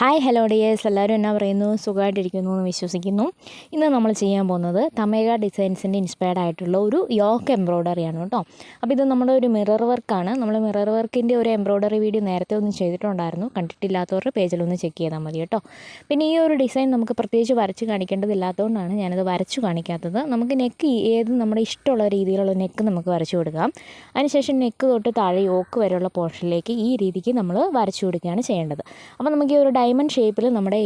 Hi hello dears, എല്ലാവരും എന്നാ പറയുന്നു? സുഖമായിട്ടിരിക്കുന്നു എന്ന് വിശ്വസിക്കുന്നു. ഇന്ന് നമ്മൾ ചെയ്യാൻ പോകുന്നത് തമേഗ ഡിസൈൻസിൻ്റെ ഇൻസ്പയർഡ് ആയിട്ടുള്ള ഒരു യോക്ക് എംബ്രോയ്ഡറിയാണ് കേട്ടോ. അപ്പോൾ ഇത് നമ്മുടെ ഒരു മിറർ വർക്കാണ്. നമ്മൾ മിറർ വർക്കിൻ്റെ ഒരു എംബ്രോയ്ഡറി വീഡിയോ നേരത്തെ ഒന്നും ചെയ്തിട്ടുണ്ടായിരുന്നു. കണ്ടിട്ടില്ലാത്തവരുടെ പേജിലൊന്ന് ചെക്ക് ചെയ്താൽ മതി കേട്ടോ. പിന്നെ ഈ ഒരു ഡിസൈൻ നമുക്ക് പ്രത്യേകിച്ച് വരച്ച് കാണിക്കേണ്ടതില്ലാത്തതുകൊണ്ടാണ് ഞാനത് വരച്ചു കാണിക്കാത്തത്. നമുക്ക് നെക്ക് നമ്മുടെ ഇഷ്ടമുള്ള രീതിയിലുള്ള നെക്ക് നമുക്ക് വരച്ചു കൊടുക്കാം. അതിനുശേഷം നെക്ക് തൊട്ട് താഴെ യോക്ക് വരെയുള്ള പോർഷനിലേക്ക് ഈ രീതിക്ക് നമ്മൾ വരച്ചു കൊടുക്കുകയാണ് ചെയ്യേണ്ടത്. അപ്പോൾ നമുക്ക് ഈ ഒരു ഡയമണ്ട് ഷേപ്പിൽ നമ്മുടെ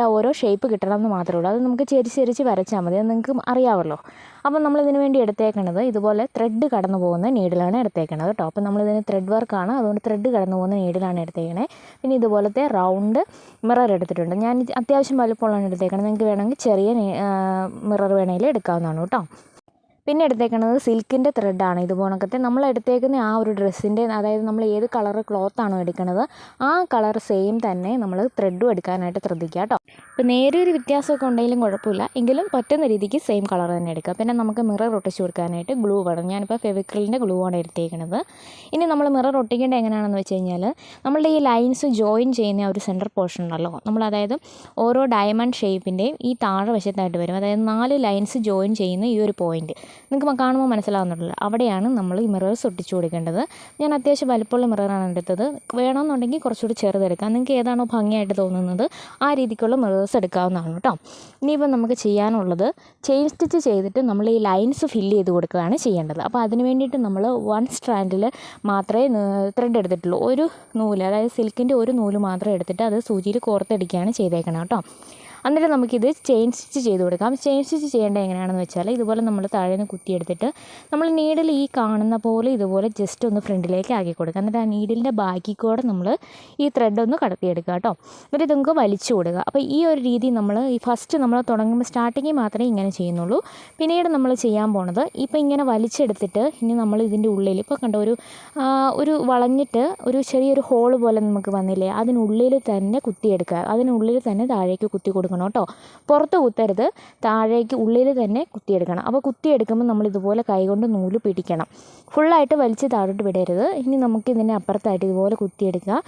ആ ഓരോ ഷേപ്പ് കിട്ടണമെന്ന് മാത്രമേ ഉള്ളൂ. അത് നമുക്ക് ചെരിച്ച് വരച്ചാൽ മതി. അത് നിങ്ങൾക്ക് അറിയാമല്ലോ. അപ്പം നമ്മളിതിന് വേണ്ടി എടുത്തേക്കണത് ഇതുപോലെ ത്രെഡ് കടന്നു പോകുന്ന നീഡിലാണ് എടുത്തേക്കണത് കേട്ടോ. അപ്പം നമ്മളിതിന് ത്രെഡ് വർക്കാണ്, അതുകൊണ്ട് ത്രെഡ് കടന്നു പോകുന്ന നീഡിലാണ് എടുത്തേക്കണേ. പിന്നെ ഇതുപോലത്തെ റൗണ്ട് മിറർ എടുത്തിട്ടുണ്ട്. ഞാൻ അത്യാവശ്യം വലുപ്പമുള്ളതാണ് എടുത്തേക്കണത്. നിങ്ങൾക്ക് വേണമെങ്കിൽ ചെറിയ മിറർ വേണമെങ്കിൽ എടുക്കാവുന്നതാണ് കേട്ടോ. പിന്നെ എടുത്തേക്കുന്നത് സിൽക്കിൻ്റെ ത്രെഡാണ്. ഇതുപോലൊക്കത്തെ നമ്മൾ എടുത്തേക്കുന്ന ആ ഒരു ഡ്രസ്സിൻ്റെ, അതായത് നമ്മൾ ഏത് കളർ ക്ലോത്താണോ എടുക്കുന്നത് ആ കളർ സെയിം തന്നെ നമ്മൾ ത്രെഡും എടുക്കാനായിട്ട് ശ്രദ്ധിക്കുക കേട്ടോ. ഇപ്പോൾ നേരിയൊരു വ്യത്യാസമൊക്കെ ഉണ്ടെങ്കിലും കുഴപ്പമില്ല, എങ്കിലും പറ്റുന്ന രീതിക്ക് സെയിം കളർ തന്നെ എടുക്കുക. പിന്നെ നമുക്ക് മിറർ ഒട്ടിച്ച് കൊടുക്കാനായിട്ട് ഗ്ലൂ വേണം. ഞാനിപ്പോൾ ഫെവിക്രിലിൻ്റെ ഗ്ലൂ ആണ് എടുത്തേക്കുന്നത്. ഇനി നമ്മൾ മിറർ ഒട്ടിക്കേണ്ടത് എങ്ങനെയാണെന്ന് വെച്ച് കഴിഞ്ഞാൽ, നമ്മളുടെ ഈ ലൈൻസ് ജോയിൻ ചെയ്യുന്ന ഒരു സെൻറ്റർ പോർഷൻ ഉണ്ടല്ലോ, അതായത് ഓരോ ഡയമണ്ട് ഷേപ്പിൻ്റെയും ഈ താഴെ വശത്തായിട്ട് വരും. അതായത് 4 ലൈൻസ് ജോയിൻ ചെയ്യുന്ന ഈ ഒരു പോയിൻറ്റ് നിങ്ങൾക്ക് കാണുമ്പോൾ മനസ്സിലാവുന്നുണ്ടല്ലോ, അവിടെയാണ് നമ്മൾ ഈ മിറേഴ്സ് ഒട്ടിച്ചു കൊടുക്കേണ്ടത്. ഞാൻ അത്യാവശ്യം വലിപ്പമുള്ള മിററാണ് എടുത്തത്. വേണമെന്നുണ്ടെങ്കിൽ കുറച്ചുകൂടി ചെറുതെടുക്കാം. നിങ്ങൾക്ക് ഏതാണോ ഭംഗിയായിട്ട് തോന്നുന്നത് ആ രീതിക്കുള്ള മിറേഴ്സ് എടുക്കാവുന്നതാണ് കേട്ടോ. ഇനിയിപ്പോൾ നമുക്ക് ചെയ്യാനുള്ളത് ചെയിൻ സ്റ്റിച്ച് ചെയ്തിട്ട് നമ്മൾ ഈ ലൈൻസ് ഫില്ല് ചെയ്ത് കൊടുക്കുകയാണ് ചെയ്യേണ്ടത്. അപ്പോൾ അതിന് വേണ്ടിയിട്ട് നമ്മൾ 1 സ്ട്രാൻഡിൽ മാത്രമേ ത്രെഡ് എടുത്തിട്ടുള്ളൂ. ഒരു നൂല്, അതായത് സിൽക്കിൻ്റെ ഒരു നൂല് മാത്രം എടുത്തിട്ട് അത് സൂചിയിൽ കോർത്തെടുക്കുകയാണ് ചെയ്തേക്കണം കേട്ടോ. എന്നിട്ട് നമുക്കിത് ചെയിൻ സ്റ്റിച്ച് ചെയ്ത് കൊടുക്കാം. ചെയിൻ സ്റ്റിച്ച് ചെയ്യേണ്ടത് എങ്ങനെയാണെന്ന് വെച്ചാൽ, ഇതുപോലെ നമ്മൾ താഴെ നിന്ന് കുത്തിയെടുത്തിട്ട് നമ്മൾ നീഡിൽ ഈ കാണുന്ന പോലെ ഇതുപോലെ ജസ്റ്റ് ഒന്ന് ഫ്രണ്ടിലേക്ക് ആക്കി കൊടുക്കുക. എന്നിട്ട് ആ നീഡിലിൻ്റെ ബാക്കി കൂടെ നമ്മൾ ഈ ത്രെഡ് ഒന്ന് കടത്തിയെടുക്കുക കേട്ടോ. എന്നിട്ട് ഇത് നമുക്ക് വലിച്ചു കൊടുക്കുക. അപ്പോൾ ഈ ഒരു രീതി നമ്മൾ ഫസ്റ്റ് നമ്മൾ തുടങ്ങുമ്പോൾ സ്റ്റാർട്ടിങ്ങിൽ മാത്രമേ ഇങ്ങനെ ചെയ്യുന്നുള്ളൂ. പിന്നീട് നമ്മൾ ചെയ്യാൻ പോണത് ഇപ്പോൾ ഇങ്ങനെ വലിച്ചെടുത്തിട്ട് ഇനി നമ്മൾ ഇതിൻ്റെ ഉള്ളിൽ ഇപ്പോൾ കണ്ട ഒരു വളഞ്ഞിട്ട് ഒരു ചെറിയൊരു ഹോൾ പോലെ നമുക്ക് വന്നില്ലേ, അതിനുള്ളിൽ തന്നെ കുത്തിയെടുക്കുക. അതിനുള്ളിൽ തന്നെ താഴേക്ക് കുത്തി കൊടുക്കണം കേട്ടോ. പുറത്ത് കുത്തരുത്, താഴേക്ക് ഉള്ളിൽ തന്നെ കുത്തിയെടുക്കണം. അപ്പോൾ കുത്തിയെടുക്കുമ്പോൾ നമ്മൾ ഇതുപോലെ കൈകൊണ്ട് നൂല് പിടിക്കണം. ഫുള്ളായിട്ട് വലിച്ച് താഴോട്ട് വിടരുത്. ഇനി നമുക്ക് ഇതിൻ്റെ അപ്പുറത്തായിട്ട് ഇതുപോലെ കുത്തിയെടുക്കുക.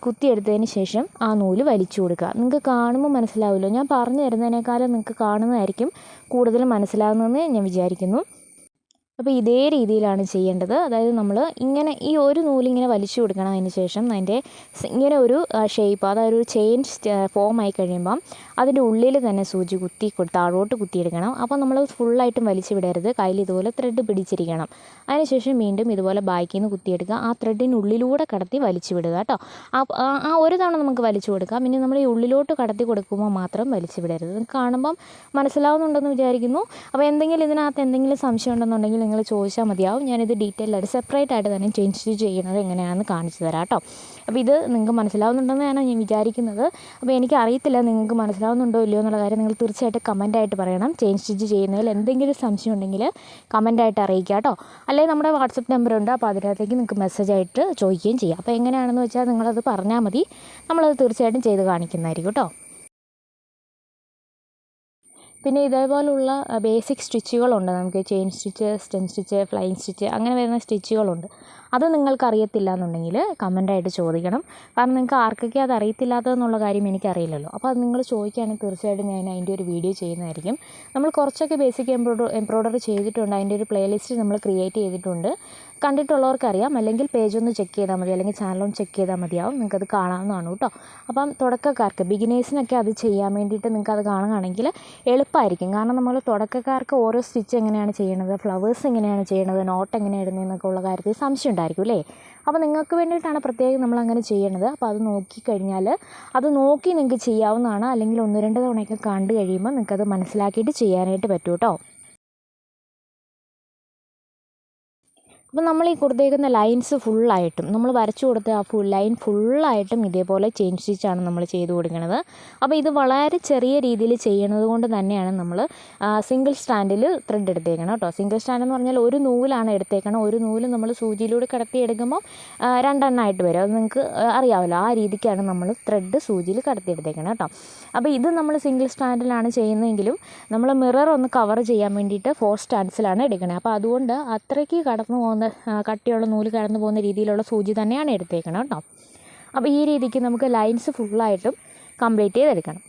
കുത്തിയെടുത്തതിന് ശേഷം ആ നൂല് വലിച്ചു കൊടുക്കുക. നിങ്ങൾക്ക് കാണുമ്പോൾ മനസ്സിലാവുമല്ലോ, ഞാൻ പറഞ്ഞു തരുന്നതിനേക്കാളും നിങ്ങൾക്ക് കാണുന്നതായിരിക്കും കൂടുതൽ മനസ്സിലാകുന്നതെന്ന് ഞാൻ വിചാരിക്കുന്നു. അപ്പോൾ ഇതേ രീതിയിലാണ് ചെയ്യേണ്ടത്. അതായത് നമ്മൾ ഇങ്ങനെ ഈ ഒരു നൂലിങ്ങനെ വലിച്ചു കൊടുക്കണം. അതിന് ശേഷം അതിൻ്റെ ഇങ്ങനെ ഒരു ഷേപ്പ്, അതായത് ഒരു ചെയിൻ ഫോം ആയി കഴിയുമ്പം അതിൻ്റെ ഉള്ളിൽ തന്നെ സൂചി താഴോട്ട് കുത്തിയെടുക്കണം. അപ്പോൾ നമ്മൾ ഫുള്ളായിട്ടും വലിച്ചു വിടരുത്. കയ്യിൽ ഇതുപോലെ ത്രെഡ് പിടിച്ചിരിക്കണം. അതിനുശേഷം വീണ്ടും ഇതുപോലെ ബാക്കിൽ നിന്ന് കുത്തിയെടുക്കുക. ആ ത്രെഡിനുള്ളിലൂടെ കടത്തി വലിച്ചു വിടുക കേട്ടോ. ആ ഒരു തവണ നമുക്ക് വലിച്ചു കൊടുക്കാം. പിന്നെ നമ്മൾ ഈ ഉള്ളിലോട്ട് കടത്തി കൊടുക്കുമ്പോൾ മാത്രം വലിച്ചു വിടരുത്. കാണുമ്പം മനസ്സിലാവുന്നുണ്ടെന്ന് വിചാരിക്കുന്നു. അപ്പോൾ ഇതിനകത്ത് എന്തെങ്കിലും സംശയം ഉണ്ടെന്നുണ്ടെങ്കിൽ നിങ്ങൾ ചോദിച്ചാൽ മതിയാവും. ഞാനിത് ഡീറ്റെയിൽ ആയിട്ട് സെപ്പറേറ്റ് ആയിട്ട് തന്നെ ചെയിൻ സ്റ്റിച്ച് ചെയ്യുന്നത് എങ്ങനെയാണെന്ന് കാണിച്ചു തരാം കേട്ടോ. അപ്പോൾ ഇത് നിങ്ങൾക്ക് മനസ്സിലാവുന്നുണ്ടെന്നാണ് ഞാൻ വിചാരിക്കുന്നത്. അപ്പോൾ എനിക്കറിയത്തില്ല നിങ്ങൾക്ക് മനസ്സിലാവുന്നുണ്ടോ ഇല്ലയോ എന്നുള്ള കാര്യം നിങ്ങൾ തീർച്ചയായിട്ടും കമൻറ്റായിട്ട് പറയണം. ചെയിൻ സ്റ്റിച്ച് ചെയ്യുന്നതിൽ എന്തെങ്കിലും സംശയം ഉണ്ടെങ്കിൽ കമൻറ്റായിട്ട് അറിയിക്കുക കേട്ടോ. അല്ലെങ്കിൽ നമ്മുടെ വാട്സപ്പ് നമ്പറുണ്ട്, അപ്പോൾ അതിനകത്തേക്ക് നിങ്ങൾക്ക് മെസ്സേജായിട്ട് ചോദിക്കുകയും ചെയ്യാം. അപ്പോൾ എങ്ങനെയാണെന്ന് വെച്ചാൽ നിങ്ങളത് പറഞ്ഞാൽ മതി, നമ്മളത് തീർച്ചയായിട്ടും ചെയ്ത് കാണിക്കുന്നതായിരിക്കും കേട്ടോ. പിന്നെ ഇതേപോലുള്ള ബേസിക് സ്റ്റിച്ചുകളുണ്ട് നമുക്ക്. Chain stitch, stem stitch, flying stitch, അങ്ങനെ വരുന്ന സ്റ്റിച്ചുകളുണ്ട്. അത് നിങ്ങൾക്ക് അറിയത്തില്ല എന്നുണ്ടെങ്കിൽ കമൻറ്റായിട്ട് ചോദിക്കണം. കാരണം നിങ്ങൾക്ക് ആർക്കൊക്കെ അത് അറിയത്തില്ലാത്തതെന്നുള്ള കാര്യം എനിക്കറിയില്ലല്ലോ. അപ്പോൾ അത് നിങ്ങൾ ചോദിക്കുകയാണെങ്കിൽ തീർച്ചയായിട്ടും ഞാൻ അതിൻ്റെ ഒരു വീഡിയോ ചെയ്യുന്നതായിരിക്കും. നമ്മൾ കുറച്ചൊക്കെ ബേസിക് എംബ്രോയ്ഡറി ചെയ്തിട്ടുണ്ട്. അതിൻ്റെ ഒരു പ്ലേലിസ്റ്റ് നമ്മൾ ക്രിയേറ്റ് ചെയ്തിട്ടുണ്ട്. കണ്ടിട്ടുള്ളവർക്കറിയാം. അല്ലെങ്കിൽ പേജ് ഒന്ന് ചെക്ക് ചെയ്താൽ മതി, അല്ലെങ്കിൽ ചാനലൊന്ന് ചെക്ക് ചെയ്താൽ മതിയാവും. നിങ്ങൾക്കത് കാണാവുന്നതാണ് കേട്ടോ. അപ്പം തുടക്കക്കാർക്ക്, ബിഗിനേഴ്സിനൊക്കെ അത് ചെയ്യാൻ വേണ്ടിയിട്ട് നിങ്ങൾക്കത് കാണുകയാണെങ്കിൽ എളുപ്പമായിരിക്കും. കാരണം നമ്മൾ തുടക്കക്കാർക്ക് ഓരോ സ്റ്റിച്ച് എങ്ങനെയാണ് ചെയ്യണത്, ഫ്ലവേഴ്സ് എങ്ങനെയാണ് ചെയ്യണത്, നോട്ട് എങ്ങനെയാണ് ഇടുന്നതെന്നൊക്കെ ഉള്ള കാര്യത്തിൽ സംശയം ഉണ്ടായിരിക്കും അല്ലേ. അപ്പോൾ നിങ്ങൾക്ക് വേണ്ടിയിട്ടാണ് പ്രത്യേകം നമ്മളങ്ങനെ ചെയ്യണത്. അപ്പോൾ അത് നോക്കിക്കഴിഞ്ഞാൽ അത് നോക്കി നിങ്ങൾക്ക് ചെയ്യാവുന്നതാണ്. അല്ലെങ്കിൽ 1-2 തവണയൊക്കെ കണ്ടു കഴിയുമ്പോൾ നിങ്ങൾക്കത് മനസ്സിലാക്കിയിട്ട് ചെയ്യാനായിട്ട് പറ്റും കേട്ടോ. അപ്പോൾ നമ്മൾ ഈ കൊടുത്തേക്കുന്ന ലൈൻസ് ഫുള്ളായിട്ടും നമ്മൾ വരച്ചു കൊടുത്ത ആ ലൈൻ ഫുള്ളായിട്ടും ഇതേപോലെ ചെയിൻ സ്റ്റിച്ചാണ് നമ്മൾ ചെയ്ത് കൊടുക്കുന്നത്. അപ്പോൾ ഇത് വളരെ ചെറിയ രീതിയിൽ ചെയ്യുന്നത് കൊണ്ട് തന്നെയാണ് നമ്മൾ സിംഗിൾ സ്റ്റാൻഡിൽ ത്രെഡ് എടുത്തേക്കണം കേട്ടോ. സിംഗിൾ സ്റ്റാൻഡ് എന്ന് പറഞ്ഞാൽ ഒരു നൂലാണ് എടുത്തേക്കണം. ഒരു നൂല് നമ്മൾ സൂചിയിലൂടെ കടത്തി എടുക്കുമ്പോൾ 2 എണ്ണമായിട്ട് വരും. അത് നിങ്ങൾക്ക് അറിയാമല്ലോ. ആ രീതിക്കാണ് നമ്മൾ ത്രെഡ് സൂചിയിൽ കടത്തി എടുത്തേക്കണം കേട്ടോ. അപ്പോൾ ഇത് നമ്മൾ സിംഗിൾ സ്റ്റാൻഡിലാണ് ചെയ്യുന്നതെങ്കിലും നമ്മൾ മിറർ ഒന്ന് കവർ ചെയ്യാൻ വേണ്ടിയിട്ട് 4 സ്റ്റാൻഡ്സിലാണ് എടുക്കണത്. അപ്പോൾ അതുകൊണ്ട് അത്രയ്ക്ക് കടന്നു പോകുന്ന കട്ടിയുള്ള നൂല് കടന്നു പോകുന്ന രീതിയിലുള്ള സൂചി തന്നെയാണ് എടുത്തേക്കണം കേട്ടോ. അപ്പോൾ ഈ രീതിക്ക് നമുക്ക് ലൈൻസ് ഫുള്ളായിട്ടും കംപ്ലീറ്റ് ചെയ്തെടുക്കണം.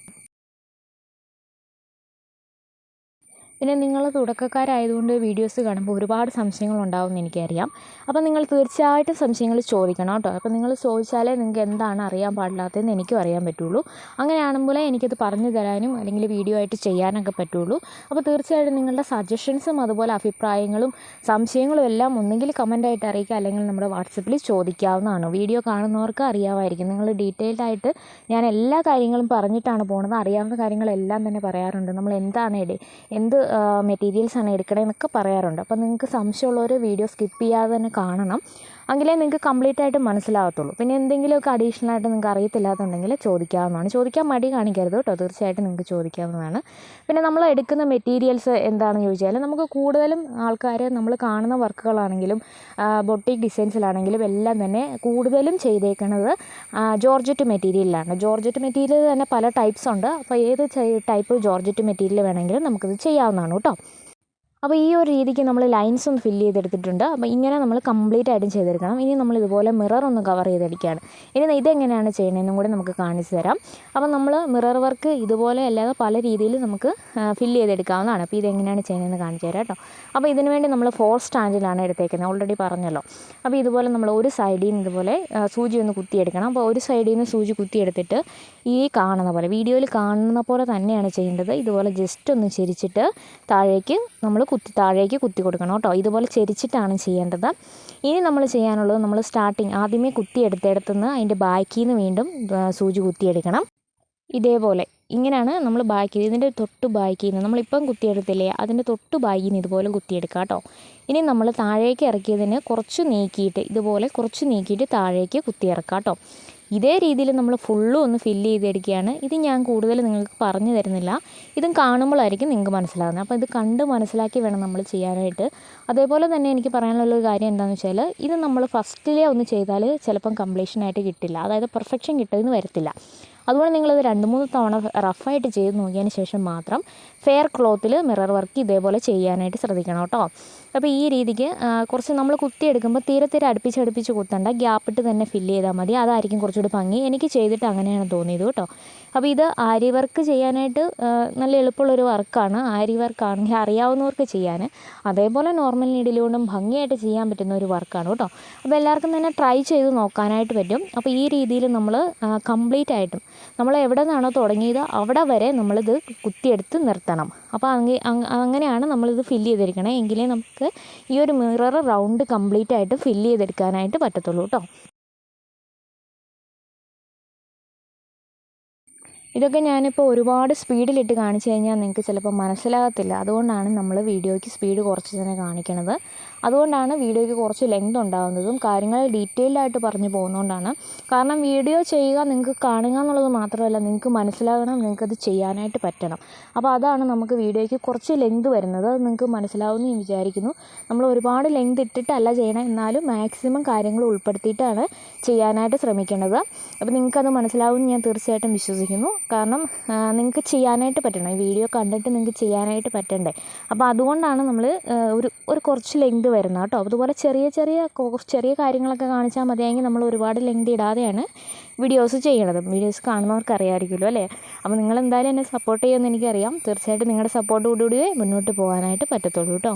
പിന്നെ നിങ്ങൾ തുടക്കക്കാരായതുകൊണ്ട് വീഡിയോസ് കാണുമ്പോൾ ഒരുപാട് സംശയങ്ങളുണ്ടാവുമെന്ന് എനിക്കറിയാം. അപ്പോൾ നിങ്ങൾ തീർച്ചയായിട്ടും സംശയങ്ങൾ ചോദിക്കണം കേട്ടോ. അപ്പോൾ നിങ്ങൾ ചോദിച്ചാലേ നിങ്ങൾക്ക് എന്താണ് അറിയാൻ പാടില്ലാത്തതെന്ന് എനിക്കും അറിയാൻ പറ്റുള്ളൂ. അങ്ങനെയാണെങ്കിലേ എനിക്കത് പറഞ്ഞു തരാനും അല്ലെങ്കിൽ വീഡിയോ ആയിട്ട് ചെയ്യാനൊക്കെ പറ്റുള്ളൂ. അപ്പോൾ തീർച്ചയായിട്ടും നിങ്ങളുടെ സജഷൻസും അതുപോലെ അഭിപ്രായങ്ങളും സംശയങ്ങളും എല്ലാം ഒന്നെങ്കിൽ കമൻ്റായിട്ട് അറിയിക്കുക, അല്ലെങ്കിൽ നമ്മുടെ വാട്സപ്പിൽ ചോദിക്കാവുന്നതാണ്. വീഡിയോ കാണുന്നവർക്ക് അറിയാമായിരിക്കും. നിങ്ങൾ ഡീറ്റെയിൽഡ് ആയിട്ട് ഞാൻ എല്ലാ കാര്യങ്ങളും പറഞ്ഞിട്ടാണ് പോകുന്നത്. അറിയാവുന്ന കാര്യങ്ങളെല്ലാം തന്നെ പറയാറുണ്ട്. നമ്മൾ എന്ത് മെറ്റീരിയൽസാണ് എടുക്കണതെന്നൊക്കെ പറയാറുണ്ട്. അപ്പോൾ നിങ്ങൾക്ക് സംശയമുള്ളവർ വീഡിയോ സ്കിപ്പ് ചെയ്യാതെ തന്നെ കാണണം, എങ്കിലേ നിങ്ങൾക്ക് കംപ്ലീറ്റ് ആയിട്ട് മനസ്സിലാകത്തുള്ളൂ. പിന്നെ എന്തെങ്കിലുമൊക്കെ അഡീഷണലായിട്ട് നിങ്ങൾക്ക് അറിയത്തില്ലാത്തുണ്ടെങ്കിൽ ചോദിക്കാവുന്നതാണ്. ചോദിക്കാൻ മടി കാണിക്കരുത് കേട്ടോ, തീർച്ചയായിട്ടും നിങ്ങൾക്ക് ചോദിക്കാവുന്നതാണ്. പിന്നെ നമ്മൾ എടുക്കുന്ന മെറ്റീരിയൽസ് എന്താണെന്ന് ചോദിച്ചാൽ, നമുക്ക് കൂടുതലും ആൾക്കാർ നമ്മൾ കാണുന്ന വർക്കുകളാണെങ്കിലും ബൊട്ടിക് ഡിസൈൻസിലാണെങ്കിലും എല്ലാം തന്നെ കൂടുതലും ചെയ്തേക്കുന്നത് ജോർജറ്റ് മെറ്റീരിയലിലാണ്. ജോർജറ്റ് മെറ്റീരിയൽ തന്നെ പല ടൈപ്സ് ഉണ്ട്. അപ്പോൾ ഏത് ടൈപ്പ് ജോർജറ്റ് മെറ്റീരിയൽ വേണമെങ്കിലും നമുക്കിത് ചെയ്യാവുന്നതാണ് കേട്ടോ. അപ്പോൾ ഈ ഒരു രീതിക്ക് നമ്മൾ ലൈൻസ് ഒന്ന് ഫില്ല് ചെയ്തെടുത്തിട്ടുണ്ട്. അപ്പോൾ ഇങ്ങനെ നമ്മൾ കംപ്ലീറ്റ് ആയിട്ടും ചെയ്തെടുക്കണം. ഇനി നമ്മൾ ഇതുപോലെ മിറർ ഒന്ന് കവർ ചെയ്തെടുക്കുകയാണ്. ഇനി ഇതെങ്ങനെയാണ് ചെയ്യുന്നതെന്നും കൂടി നമുക്ക് കാണിച്ചു തരാം. അപ്പോൾ നമ്മൾ മിറർ വർക്ക് ഇതുപോലെ അല്ലാതെ പല രീതിയിൽ നമുക്ക് ഫില്ല് ചെയ്തെടുക്കാവുന്നതാണ്. അപ്പോൾ ഇതെങ്ങനെയാണ് ചെയ്യുന്നതെന്ന് കാണിച്ചു തരാം കേട്ടോ. അപ്പോൾ ഇതിനു വേണ്ടി നമ്മൾ 4 സ്റ്റാൻഡിലാണ് എടുത്തേക്കുന്നത്, ഓൾറെഡി പറഞ്ഞല്ലോ. അപ്പോൾ ഇതുപോലെ നമ്മൾ ഒരു സൈഡിൽ നിന്ന് ഇതുപോലെ സൂചി ഒന്ന് കുത്തിയെടുക്കണം. അപ്പോൾ ഒരു സൈഡിൽ നിന്ന് സൂചി കുത്തിയെടുത്തിട്ട് ഈ കാണുന്ന പോലെ, വീഡിയോയിൽ കാണുന്ന പോലെ തന്നെയാണ് ചെയ്യേണ്ടത്. ഇതുപോലെ ജസ്റ്റ് ഒന്ന് ചെരിച്ചിട്ട് താഴേക്ക് നമ്മൾ താഴേക്ക് കുത്തി കൊടുക്കണം കേട്ടോ. ഇതുപോലെ ചെരിച്ചിട്ടാണ് ചെയ്യേണ്ടത്. ഇനി നമ്മൾ ചെയ്യാനുള്ളത്, നമ്മൾ ആദ്യമേ കുത്തിയെടുത്തെടുത്തുനിന്ന് അതിൻ്റെ ബാക്കിൽ നിന്ന് വീണ്ടും സൂചി കുത്തിയെടുക്കണം. ഇതേപോലെ ഇങ്ങനെയാണ് നമ്മൾ ഇതിൻ്റെ തൊട്ട് ബാക്കിൽ നിന്ന് നമ്മളിപ്പം കുത്തിയെടുത്തില്ലേ, അതിൻ്റെ തൊട്ട് ബാക്കിൽ നിന്ന് ഇതുപോലെ കുത്തിയെടുക്കുക കേട്ടോ. ഇനി നമ്മൾ താഴേക്ക് ഇറക്കിയതിന് കുറച്ച് നീക്കിയിട്ട് താഴേക്ക് കുത്തിയിറക്കുക കേട്ടോ. ഇതേ രീതിയിൽ നമ്മൾ ഫുള്ളും ഒന്ന് ഫില്ല് ചെയ്തെടുക്കുകയാണ്. ഇത് ഞാൻ കൂടുതൽ നിങ്ങൾക്ക് പറഞ്ഞു തരുന്നില്ല, ഇതും കാണുമ്പോഴായിരിക്കും നിങ്ങൾക്ക് മനസ്സിലാകുന്നത്. അപ്പോൾ ഇത് കണ്ട് മനസ്സിലാക്കി വേണം നമ്മൾ ചെയ്യാനായിട്ട്. അതേപോലെ തന്നെ എനിക്ക് പറയാനുള്ളൊരു കാര്യം എന്താണെന്ന് വെച്ചാൽ, ഇത് നമ്മൾ ഫസ്റ്റിലേ ഒന്ന് ചെയ്താൽ ചിലപ്പം കംപ്ലീഷനായിട്ട് കിട്ടില്ല, അതായത് പെർഫെക്ഷൻ കിട്ടുമെന്ന് വരത്തില്ല. അതുകൊണ്ട് നിങ്ങളിത് 2-3 തവണ റഫായിട്ട് ചെയ്ത് നോക്കിയതിന് ശേഷം മാത്രം ഫെയർ ക്ലോത്തിൽ മിറർ വർക്ക് ഇതേപോലെ ചെയ്യാനായിട്ട് ശ്രദ്ധിക്കണം കേട്ടോ. അപ്പോൾ ഈ രീതിക്ക് കുറച്ച് നമ്മൾ കുത്തിയെടുക്കുമ്പോൾ തീരെ അടുപ്പിച്ച് കുത്തണ്ട, ഗ്യാപ്പിട്ട് തന്നെ ഫില്ല് ചെയ്താൽ മതി. അതായിരിക്കും കുറച്ചുകൂടി ഭംഗി. എനിക്ക് ചെയ്തിട്ട് അങ്ങനെയാണ് തോന്നിയത് കേട്ടോ. അപ്പോൾ ഇത് ആരി വർക്ക് ചെയ്യാനായിട്ട് നല്ല എളുപ്പമുള്ളൊരു വർക്കാണ്. ആരി വർക്കാണെങ്കിൽ അറിയാവുന്നവർക്ക് ചെയ്യാൻ, അതേപോലെ നോർമൽ നീഡിലുകൊണ്ടും ഭംഗിയായിട്ട് ചെയ്യാൻ പറ്റുന്ന ഒരു വർക്കാണ് കേട്ടോ. അപ്പോൾ എല്ലാവർക്കും തന്നെ ട്രൈ ചെയ്ത് നോക്കാനായിട്ട് പറ്റും. അപ്പോൾ ഈ രീതിയിൽ നമ്മൾ കംപ്ലീറ്റ് ആയിട്ടും നമ്മൾ എവിടെ നിന്നാണോ തുടങ്ങിയത് അവിടെ വരെ നമ്മളിത് കുത്തിയെടുത്ത് നിർത്തണം. അപ്പോൾ അങ്ങനെയാണ് നമ്മളിത് ഫില്ല് ചെയ്തിരിക്കണം. എങ്കിലേ നമുക്ക് ഈ ഒരു മിറർ റൗണ്ട് കംപ്ലീറ്റ് ആയിട്ട് ഫില്ല് ചെയ്തെടുക്കാനായിട്ട് പറ്റത്തുള്ളൂ കേട്ടോ. ഇതൊക്കെ ഞാനിപ്പോൾ ഒരുപാട് സ്പീഡിലിട്ട് കാണിച്ചു കഴിഞ്ഞാൽ നിങ്ങൾക്ക് ചിലപ്പോൾ മനസ്സിലാകത്തില്ല. അതുകൊണ്ടാണ് നമ്മൾ വീഡിയോയ്ക്ക് സ്പീഡ് കുറച്ച് തന്നെ കാണിക്കണത്. അതുകൊണ്ടാണ് വീഡിയോയ്ക്ക് കുറച്ച് ലെങ്ത് ഉണ്ടാകുന്നതും കാര്യങ്ങൾ ഡീറ്റെയിൽഡായിട്ട് പറഞ്ഞു പോകുന്നതുകൊണ്ടാണ്. കാരണം വീഡിയോ ചെയ്യുക, നിങ്ങൾക്ക് കാണുക എന്നുള്ളത് മാത്രമല്ല, നിങ്ങൾക്ക് മനസ്സിലാകണം, നിങ്ങൾക്കത് ചെയ്യാനായിട്ട് പറ്റണം. അപ്പോൾ അതാണ് നമുക്ക് വീഡിയോയ്ക്ക് കുറച്ച് ലെങ്ത് വരുന്നത്. അത് നിങ്ങൾക്ക് മനസ്സിലാവുമെന്ന് ഞാൻ വിചാരിക്കുന്നു. നമ്മൾ ഒരുപാട് ലെങ്ത് ഇട്ടിട്ടല്ല ചെയ്യണം, എന്നാലും മാക്സിമം കാര്യങ്ങൾ ഉൾപ്പെടുത്തിയിട്ടാണ് ചെയ്യാനായിട്ട് ശ്രമിക്കേണ്ടത്. അപ്പോൾ നിങ്ങൾക്കത് മനസ്സിലാവുമെന്ന് ഞാൻ തീർച്ചയായിട്ടും വിശ്വസിക്കുന്നു. കാരണം നിങ്ങൾക്ക് ചെയ്യാനായിട്ട് പറ്റണം, ഈ വീഡിയോ കണ്ടിട്ട് നിങ്ങൾക്ക് ചെയ്യാനായിട്ട് പറ്റണ്ടേ. അപ്പോൾ അതുകൊണ്ടാണ് നമ്മൾ ഒരു കുറച്ച് ലെങ്ത് വരുന്നത് കേട്ടോ. അതുപോലെ ചെറിയ കാര്യങ്ങളൊക്കെ കാണിച്ചാൽ മതിയെങ്കിൽ നമ്മൾ ഒരുപാട് ലെങ്ത് ഇടാതെയാണ് വീഡിയോസ് ചെയ്യണത്. വീഡിയോസ് കാണുന്നവർക്ക് അറിയാമായിരിക്കുമല്ലോ അല്ലേ. അപ്പോൾ നിങ്ങളെന്തായാലും എന്നെ സപ്പോർട്ട് ചെയ്യുമെന്ന് എനിക്കറിയാം. തീർച്ചയായിട്ടും നിങ്ങളുടെ സപ്പോർട്ടോടുകൂടിയേ മുന്നോട്ട് പോകാനായിട്ട് പറ്റത്തുള്ളൂ കേട്ടോ.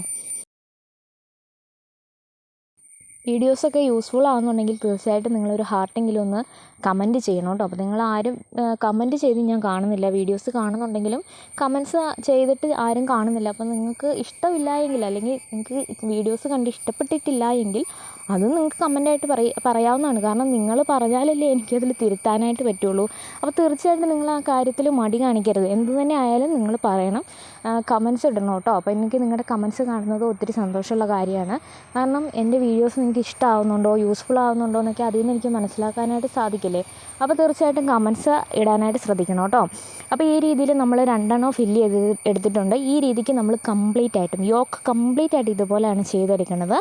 വീഡിയോസൊക്കെ യൂസ്ഫുൾ ആകുന്നുണ്ടെങ്കിൽ തീർച്ചയായിട്ടും നിങ്ങളൊരു ഹാർട്ടെങ്കിലും ഒന്ന് കമൻറ്റ് ചെയ്യണം കേട്ടോ. അപ്പോൾ നിങ്ങളാരും കമൻറ്റ് ചെയ്ത് ഞാൻ കാണുന്നില്ല. വീഡിയോസ് കാണുന്നുണ്ടെങ്കിലും കമൻറ്റ്സ് ചെയ്തിട്ട് ആരും കാണുന്നില്ല. അപ്പോൾ നിങ്ങൾക്ക് ഇഷ്ടമില്ല എങ്കിൽ, അല്ലെങ്കിൽ നിങ്ങൾക്ക് വീഡിയോസ് കണ്ട് ഇഷ്ടപ്പെട്ടിട്ടില്ല എങ്കിൽ അതും നിങ്ങൾക്ക് കമൻ്റായിട്ട് പറയാവുന്നതാണ്. കാരണം നിങ്ങൾ പറഞ്ഞാലല്ലേ എനിക്കതിൽ തിരുത്താനായിട്ട് പറ്റുള്ളൂ. അപ്പോൾ തീർച്ചയായിട്ടും നിങ്ങൾ ആ കാര്യത്തിൽ മടി കാണിക്കരുത്. എന്തു തന്നെ ആയാലും നിങ്ങൾ പറയണം, കമൻറ്റ്സ് ഇടണം കേട്ടോ. അപ്പോൾ എനിക്ക് നിങ്ങളുടെ കമൻറ്റ്സ് കാണുന്നത് ഒത്തിരി സന്തോഷമുള്ള കാര്യമാണ്. കാരണം എൻ്റെ വീഡിയോസ് നിങ്ങൾക്ക് ഇഷ്ടമാവുന്നുണ്ടോ, യൂസ്ഫുൾ ആവുന്നുണ്ടോ എന്നൊക്കെ അതിൽ നിന്ന് എനിക്ക് മനസ്സിലാക്കാനായിട്ട് സാധിക്കില്ലേ. അപ്പോൾ തീർച്ചയായിട്ടും കമൻറ്റ്സ് ഇടാനായിട്ട് ശ്രദ്ധിക്കണം കേട്ടോ. അപ്പോൾ ഈ രീതിയിൽ നമ്മൾ 2 ഫില്ല് ചെയ്ത് എടുത്തിട്ടുണ്ട്. ഈ രീതിക്ക് നമ്മൾ കംപ്ലീറ്റ് ആയിട്ടും യോക്ക് കംപ്ലീറ്റ് ആയിട്ട് ഇതുപോലെയാണ് ചെയ്തെടുക്കുന്നത്.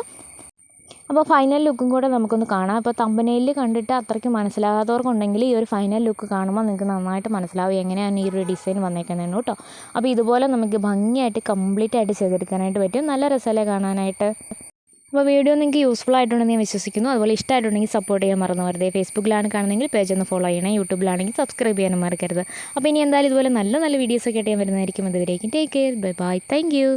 അപ്പോൾ ഫൈനൽ ലുക്കും കൂടെ നമുക്കൊന്ന് കാണാം. ഇപ്പോൾ തമ്പനെയിൽ കണ്ടിട്ട് അത്രയ്ക്ക് മനസ്സിലാകാത്തവർക്കുണ്ടെങ്കിൽ ഈ ഒരു ഫൈനൽ ലുക്ക് കാണുമ്പോൾ നിങ്ങൾക്ക് നന്നായിട്ട് മനസ്സിലാവും എങ്ങനെയാണ് ഈ ഒരു ഡിസൈൻ വന്നേക്കുന്നതെന്ന് കേട്ടോ. അപ്പോൾ ഇതുപോലെ നമുക്ക് ഭംഗിയായിട്ട് കംപ്ലീറ്റ് ആയിട്ട് ചെയ്തെടുക്കാനായിട്ട് പറ്റും. നല്ല രസമല്ലേ കാണാനായിട്ട്. അപ്പോൾ വീഡിയോ നിങ്ങൾക്ക് യൂസ്ഫുൾ ആയിട്ടുണ്ടെന്ന് ഞാൻ വിശ്വസിക്കുന്നു. അതുപോലെ ഇഷ്ടമായിട്ടുണ്ടെങ്കിൽ സപ്പോർട്ട് ചെയ്യാൻ മറന്നു വരുത്. ഫേസ്ബുക്കിലാണ് കാണുന്നതെങ്കിൽ പേജ് ഒന്ന് ഫോളോ ചെയ്യണേ. യൂട്യൂബിലാണെങ്കിൽ സബ്സ്ക്രൈബ് ചെയ്യാനും മറക്കരുത്. അപ്പോൾ ഇനി എന്തായാലും ഇതുപോലെ നല്ല നല്ല വീഡിയോസൊക്കെ ആയിട്ട് ഞാൻ വരുന്നതായിരിക്കും. അതുവരേക്കും take care, bye bye, thank you.